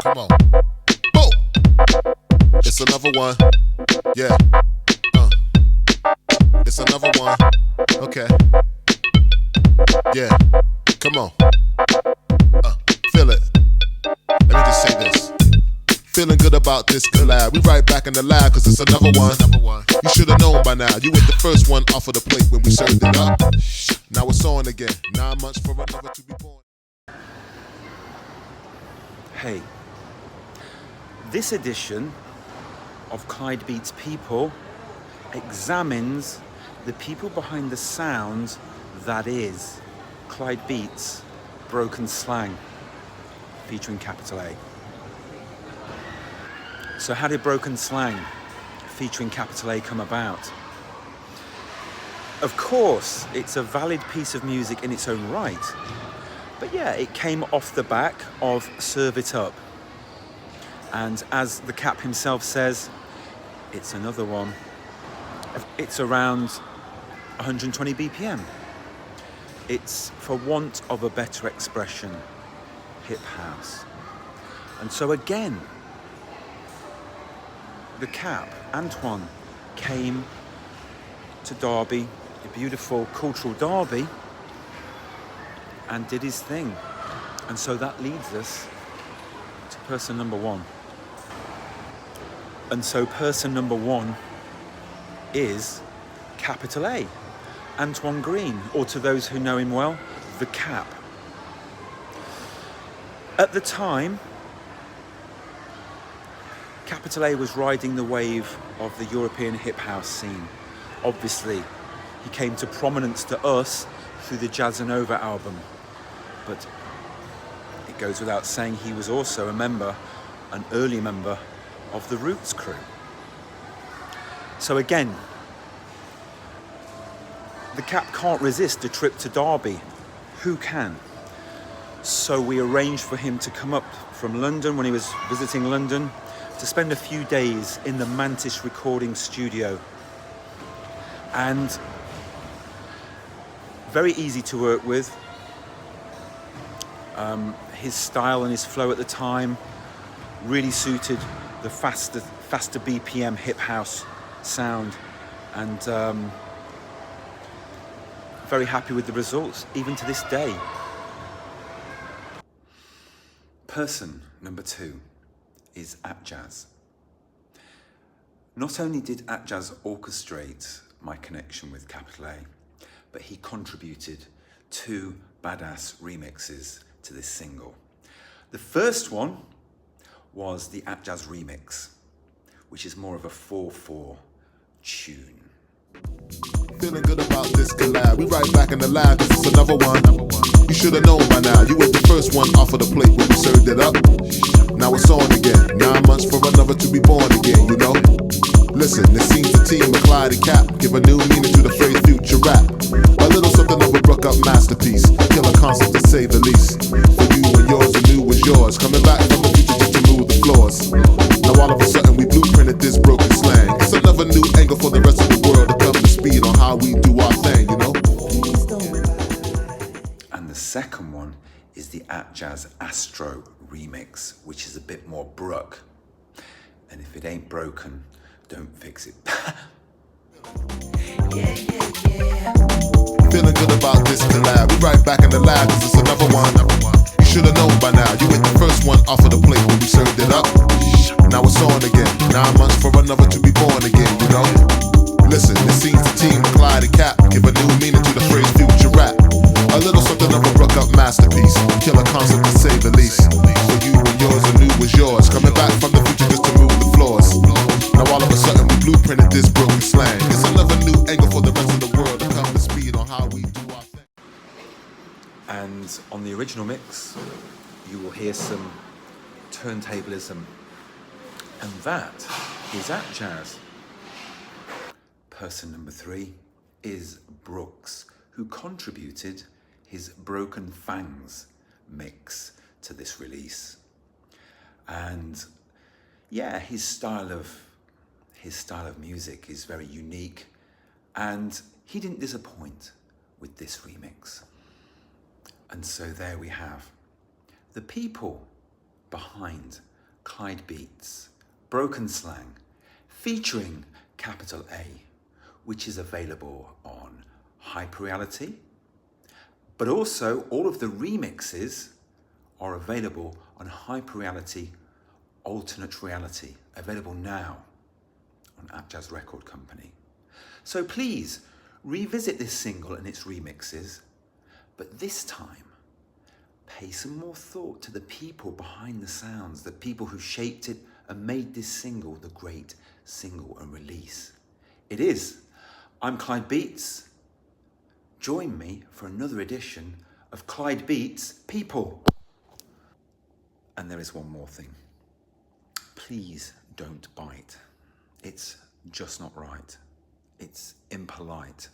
Come on. Boom. It's another one. Yeah. It's another one. Okay. Yeah. Come on. Feel it. Let me just say this. Feeling good about this collab. We right back in the lab, cause it's another one. You should've known by now. You ain't the first one off of the plate when we served it up. Now it's on again. 9 months for another to be born. Hey, this edition of Clyde Beats People examines the people behind the sound that is Clyde Beats Broken Slang, featuring capital A. So how did Broken Slang, featuring capital A, come about? Of course, it's a valid piece of music in its own right. But yeah, it came off the back of Serve It Up. And as the Cap himself says, it's another one. It's around 120 BPM. It's, for want of a better expression, hip house. And so again, the Cap, Antoine, came to Derby, a beautiful cultural Derby, and did his thing. And so that leads us to person number one. And so person number one is capital A, Antoine Green, or to those who know him well, the Cap. At the time, capital A was riding the wave of the European hip house scene. Obviously, he came to prominence to us through the Jazzanova album. But it goes without saying he was also a member, an early member of the Roots crew. So again, the Cap can't resist a trip to Derby. Who can? So we arranged for him to come up from London when he was visiting London to spend a few days in the Mantis recording studio. And very easy to work with. His style and his flow at the time really suited the faster BPM hip house sound, and very happy with the results, even to this day. Person number two is Atjazz. Not only did Atjazz orchestrate my connection with capital A, but he contributed 2 badass remixes to this single. The first one was the Atjazz remix, which is more of a 4/4 tune. Feeling good about this collab. We right back in the lab, cause it's another one. You should've known by now. You ain't the first one off of the plate when we served it up. Now it's on again. 9 months for another to be born again, you know? Listen, it seems the team of Clyde and Cap give a new meaning to the phrase future rap. A little something of a broke up masterpiece. Killer concept to say the least. For you and yours, the new was yours. Coming back from the future just to move the floors. Now all of a sudden we blueprinted this broken slang. It's another new angle for the rest of the world to come to speed on how we do our thing, you know? And the second one is the Atjazz Astro remix, which is a bit more bruck. And if it ain't broken, don't fix it. Feeling good about this collab. We right back in the lab, cause it's another one. You should've known by now. You ain't the first one off of the plate when we served it up. Now it's on again. 9 months for another to be born again, you know? Listen, it seems the team of Clyde and Cap give a new meaning to the phrase future rap. A little something of a broke up masterpiece. Killer concept to say the least. For you and yours, the new was yours. Coming back from the future just to move the floors. Now all of a sudden we blueprinted this broken slang. It's another new angle for the rest of the world to come to speed on how we do our thing. And on the original mix, you will hear some turntablism. And that is Atjazz. Person number 3 is Brooks, who contributed his Broken Fangs mix to this release. And yeah, his style of music is very unique, and he didn't disappoint with this remix. And so there we have the people behind Clyde Beats, Broken Slang, featuring capital A, which is available on Hyperreality, but also all of the remixes are available on Hyperreality Alternate Reality, available now on Atjazz Record Company. So please revisit this single and its remixes, but this time pay some more thought to the people behind the sounds, the people who shaped it and made this single the great single and release it is. I'm Clyde Beats. Join me for another edition of Clyde Beats People. And there is one more thing. Please don't bite. It's just not right. It's impolite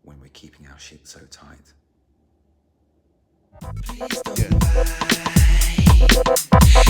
when we're keeping our shit so tight. Please don't bite.